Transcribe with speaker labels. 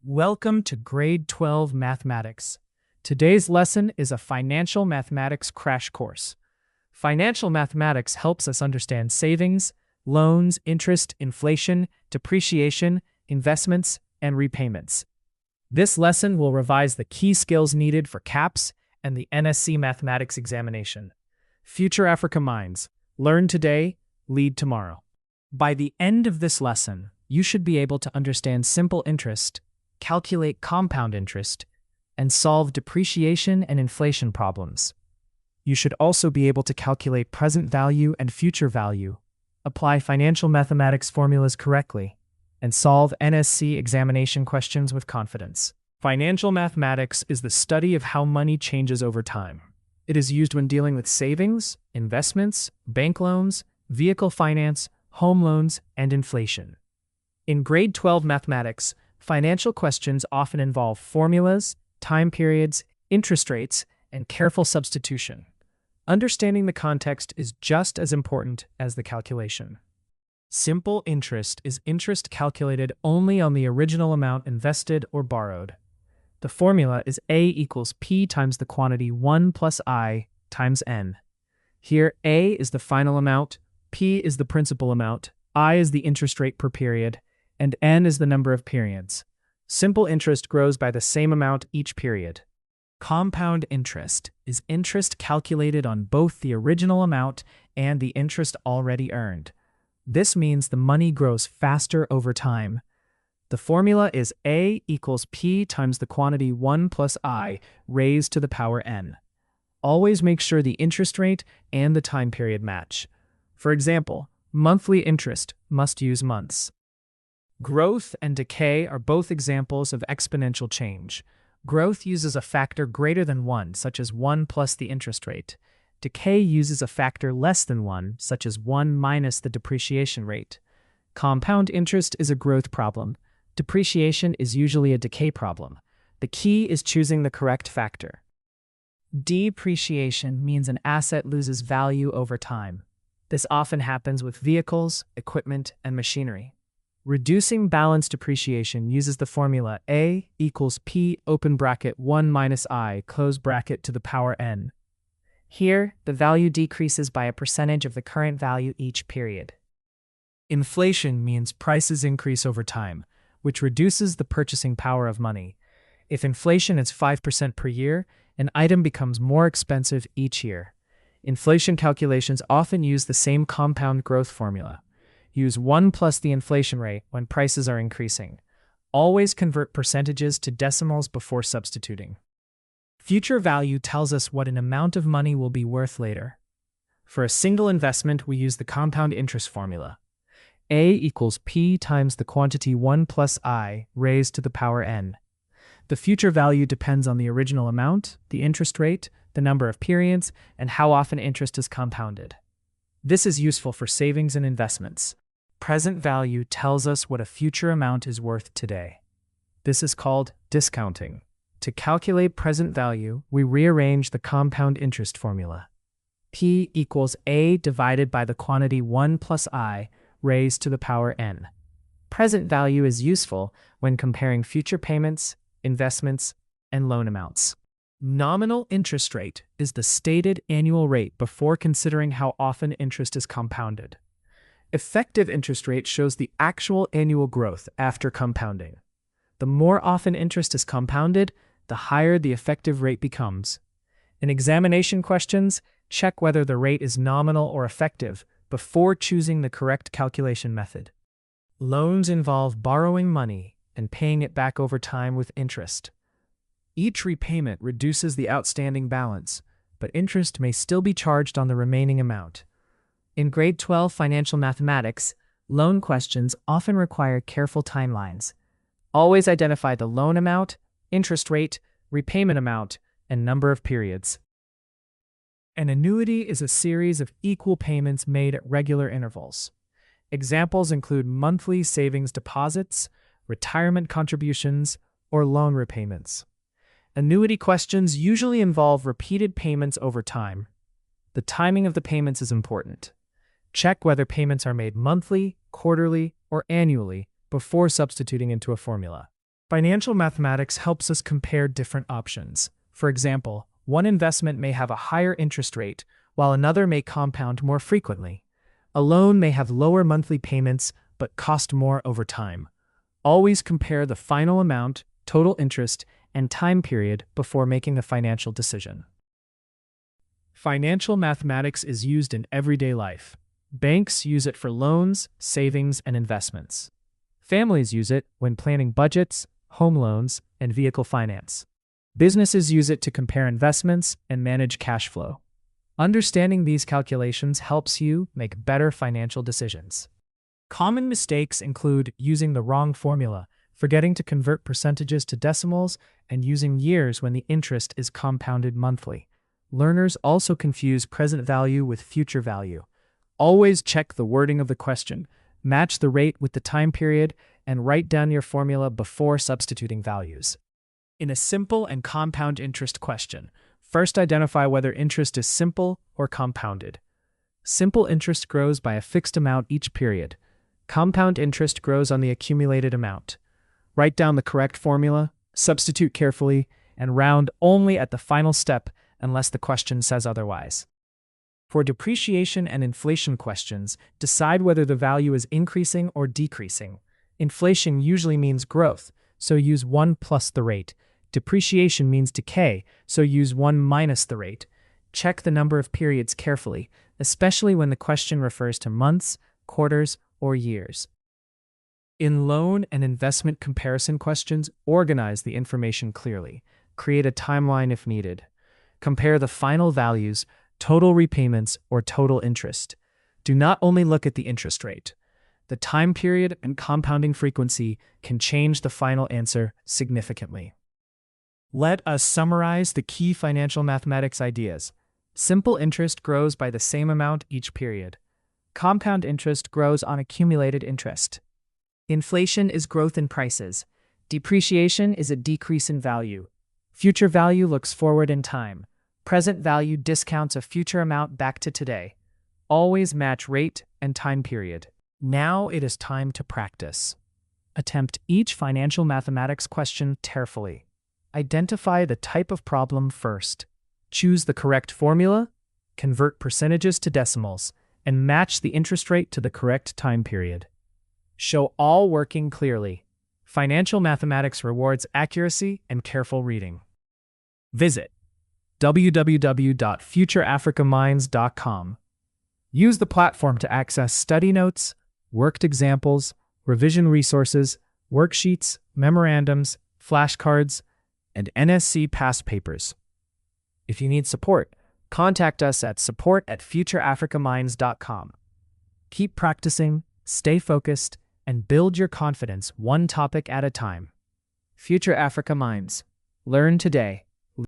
Speaker 1: Welcome to Grade 12 Mathematics. Today's lesson is a financial mathematics crash course. Financial mathematics helps us understand savings, loans, interest, inflation, depreciation, investments, and repayments. This lesson will revise the key skills needed for CAPS and the NSC mathematics examination. FutureAfricaMinds. Learn today, lead tomorrow. By the end of this lesson, you should be able to understand simple interest, calculate compound interest, and solve depreciation and inflation problems. You should also be able to calculate present value and future value, apply financial mathematics formulas correctly, and solve NSC examination questions with confidence. Financial mathematics is the study of how money changes over time. It is used when dealing with savings, investments, bank loans, vehicle finance, home loans, and inflation. In Grade 12 mathematics, financial questions often involve formulas, time periods, interest rates, and careful substitution. Understanding the context is just as important as the calculation. Simple interest is interest calculated only on the original amount invested or borrowed. The formula is A equals P times the quantity 1 plus I times N. Here, A is the final amount, P is the principal amount, I is the interest rate per period, and N is the number of periods. Simple interest grows by the same amount each period. Compound interest is interest calculated on both the original amount and the interest already earned. This means the money grows faster over time. The formula is A equals P times the quantity 1 plus I raised to the power N. Always make sure the interest rate and the time period match. For example, monthly interest must use months. Growth and decay are both examples of exponential change. Growth uses a factor greater than 1, such as 1 plus the interest rate. Decay uses a factor less than 1, such as 1 minus the depreciation rate. Compound interest is a growth problem. Depreciation is usually a decay problem. The key is choosing the correct factor. Depreciation means an asset loses value over time. This often happens with vehicles, equipment, and machinery. Reducing balance depreciation uses the formula A equals P open bracket 1 minus I close bracket to the power N. Here, the value decreases by a percentage of the current value each period. Inflation means prices increase over time, which reduces the purchasing power of money. If inflation is 5% per year, an item becomes more expensive each year. Inflation calculations often use the same compound growth formula. Use 1 plus the inflation rate when prices are increasing. Always convert percentages to decimals before substituting. Future value tells us what an amount of money will be worth later. For a single investment, we use the compound interest formula. A equals P times the quantity 1 plus I raised to the power N. The future value depends on the original amount, the interest rate, the number of periods, and how often interest is compounded. This is useful for savings and investments. Present value tells us what a future amount is worth today. This is called discounting. To calculate present value, we rearrange the compound interest formula. P equals A divided by the quantity 1 plus I raised to the power N. Present value is useful when comparing future payments, investments, and loan amounts. Nominal interest rate is the stated annual rate before considering how often interest is compounded. Effective interest rate shows the actual annual growth after compounding. The more often interest is compounded, the higher the effective rate becomes. In examination questions, check whether the rate is nominal or effective before choosing the correct calculation method. Loans involve borrowing money and paying it back over time with interest. Each repayment reduces the outstanding balance, but interest may still be charged on the remaining amount. In Grade 12 financial mathematics, loan questions often require careful timelines. Always identify the loan amount, interest rate, repayment amount, and number of periods. An annuity is a series of equal payments made at regular intervals. Examples include monthly savings deposits, retirement contributions, or loan repayments. Annuity questions usually involve repeated payments over time. The timing of the payments is important. Check whether payments are made monthly, quarterly, or annually before substituting into a formula. Financial mathematics helps us compare different options. For example, one investment may have a higher interest rate, while another may compound more frequently. A loan may have lower monthly payments, but cost more over time. Always compare the final amount, total interest, and time period before making a financial decision. Financial mathematics is used in everyday life. Banks use it for loans, savings, and investments. Families use it when planning budgets, home loans, and vehicle finance. Businesses use it to compare investments and manage cash flow. Understanding these calculations helps you make better financial decisions. Common mistakes include using the wrong formula, forgetting to convert percentages to decimals, and using years when the interest is compounded monthly. Learners also confuse present value with future value. Always check the wording of the question, match the rate with the time period, and write down your formula before substituting values. In a simple and compound interest question, first identify whether interest is simple or compounded. Simple interest grows by a fixed amount each period. Compound interest grows on the accumulated amount. Write down the correct formula, substitute carefully, and round only at the final step unless the question says otherwise. For depreciation and inflation questions, decide whether the value is increasing or decreasing. Inflation usually means growth, so use 1 plus the rate. Depreciation means decay, so use 1 minus the rate. Check the number of periods carefully, especially when the question refers to months, quarters, or years. In loan and investment comparison questions, organize the information clearly. Create a timeline if needed. Compare the final values, total repayments, or total interest. Do not only look at the interest rate. The time period and compounding frequency can change the final answer significantly. Let us summarize the key financial mathematics ideas. Simple interest grows by the same amount each period. Compound interest grows on accumulated interest. Inflation is growth in prices. Depreciation is a decrease in value. Future value looks forward in time. Present value discounts a future amount back to today. Always match rate and time period. Now it is time to practice. Attempt each financial mathematics question carefully. Identify the type of problem first. Choose the correct formula, convert percentages to decimals, and match the interest rate to the correct time period. Show all working clearly. Financial mathematics rewards accuracy and careful reading. Visit www.FutureAfricaMinds.com. Use the platform to access study notes, worked examples, revision resources, worksheets, memorandums, flashcards, and NSC past papers. If you need support, contact us at support@FutureAfricaMinds.com. Keep practicing, stay focused, and build your confidence one topic at a time. Future Africa Minds. Learn today.